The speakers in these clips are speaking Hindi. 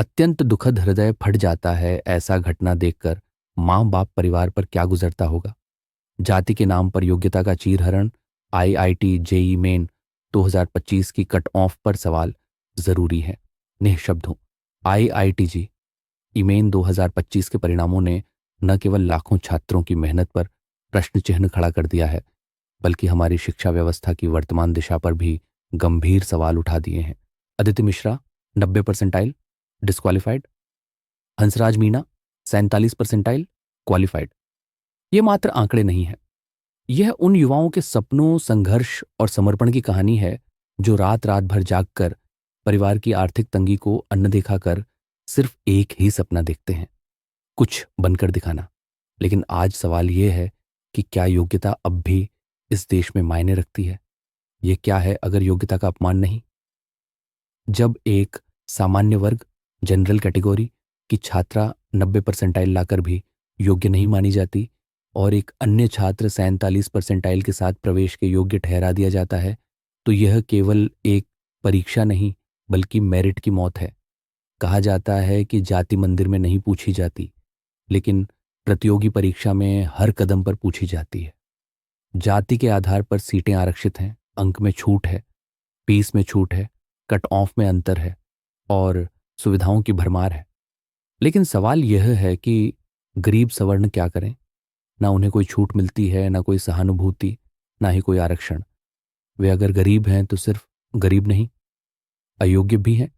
अत्यंत दुखद हृदय फट जाता है ऐसा घटना देखकर। माँ बाप परिवार पर क्या गुजरता होगा। जाति के नाम पर योग्यता का चीरहरण। आईआईटी जेई मेन 2025 की कट ऑफ पर सवाल जरूरी है। निःशब्द हूं। आईआईटी जी ईमेन 2025 के परिणामों ने न केवल लाखों छात्रों की मेहनत पर प्रश्न चिन्ह खड़ा कर दिया है, बल्कि हमारी शिक्षा व्यवस्था की वर्तमान दिशा पर भी गंभीर सवाल उठा दिए हैं। Aditi Mishra 90 percentile disqualified. Hansraj Meena 47 percentile qualified. ये मात्र आंकड़े नहीं हैं, यह उन युवाओं के सपनों, संघर्ष और समर्पण की कहानी है जो रात रात भर जागकर परिवार की आर्थिक तंगी को अनदेखा कर सिर्फ एक ही सपना देखते हैं, कुछ बनकर दिखाना। लेकिन आज सवाल यह है कि क्या योग्यता अब भी इस देश में मायने रखती है? यह क्या है अगर योग्यता का अपमान नहीं? जब एक सामान्य वर्ग, जनरल कैटेगरी की छात्रा 90 परसेंटाइल लाकर भी योग्य नहीं मानी जाती और एक अन्य छात्र 47 परसेंटाइल के साथ प्रवेश के योग्य ठहरा दिया जाता है, तो यह केवल एक परीक्षा नहीं बल्कि मेरिट की मौत है। कहा जाता है कि जाति मंदिर में नहीं पूछी जाती, लेकिन प्रतियोगी परीक्षा में हर कदम पर पूछी जाती है। जाति के आधार पर सीटें आरक्षित हैं, अंक में छूट है, फीस में छूट है, कट ऑफ में अंतर है और सुविधाओं की भरमार है। लेकिन सवाल यह है कि गरीब सवर्ण क्या करें? ना उन्हें कोई छूट मिलती है, ना कोई सहानुभूति, ना ही कोई आरक्षण। वे अगर गरीब हैं तो सिर्फ गरीब नहीं, अयोग्य भी हैं,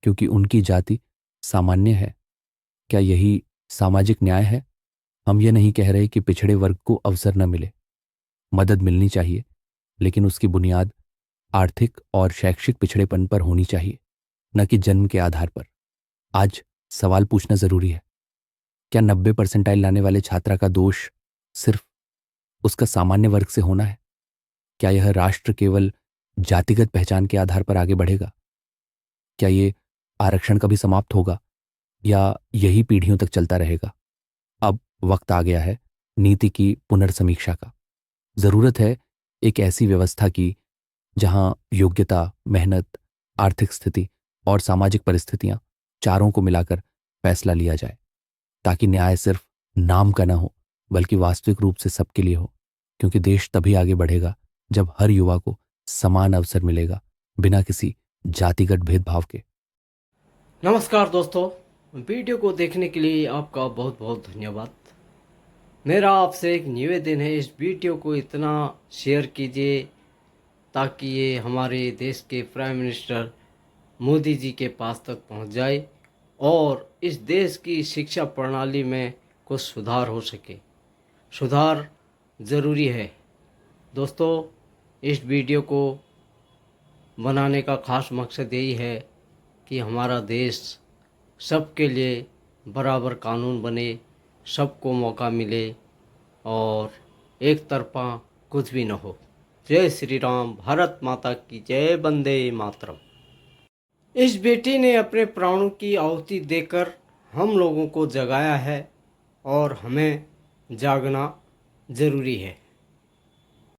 क्योंकि उनकी जाति सामान्य है। क्या यही सामाजिक न्याय है? हम ये नहीं कह रहे कि पिछड़े वर्ग को अवसर न मिले, मदद मिलनी चाहिए, लेकिन उसकी बुनियाद आर्थिक और शैक्षिक पिछड़ेपन पर होनी चाहिए, न कि जन्म के आधार पर। आज सवाल पूछना जरूरी है, क्या 90 परसेंटाइल लाने वाले छात्रा का दोष सिर्फ उसका सामान्य वर्ग से होना है? क्या यह राष्ट्र केवल जातिगत पहचान के आधार पर आगे बढ़ेगा? क्या ये आरक्षण कभी समाप्त होगा या यही पीढ़ियों तक चलता रहेगा? अब वक्त आ गया है नीति की पुनर्समीक्षा का। जरूरत है एक ऐसी व्यवस्था की जहां योग्यता, मेहनत, आर्थिक स्थिति और सामाजिक परिस्थितियां चारों को मिलाकर फैसला लिया जाए, ताकि न्याय सिर्फ नाम का ना हो बल्कि वास्तविक रूप से सबके लिए हो। क्योंकि देश तभी आगे बढ़ेगा जब हर युवा को समान अवसर मिलेगा, बिना किसी जातिगत भेदभाव के। नमस्कार दोस्तों, वीडियो को देखने के लिए आपका बहुत बहुत धन्यवाद। मेरा आपसे एक निवेदन है, इस वीडियो को इतना शेयर कीजिए ताकि ये हमारे देश के प्राइम मिनिस्टर मोदी जी के पास तक पहुंच जाए और इस देश की शिक्षा प्रणाली में कुछ सुधार हो सके। सुधार ज़रूरी है दोस्तों। इस वीडियो को बनाने का ख़ास मकसद यही है कि हमारा देश सबके लिए बराबर कानून बने, सबको मौका मिले और एक तरफा कुछ भी न हो। जय श्री राम, भारत माता की जय, वंदे मातरम। इस बेटी ने अपने प्राणों की आहुति देकर हम लोगों को जगाया है और हमें जागना ज़रूरी है।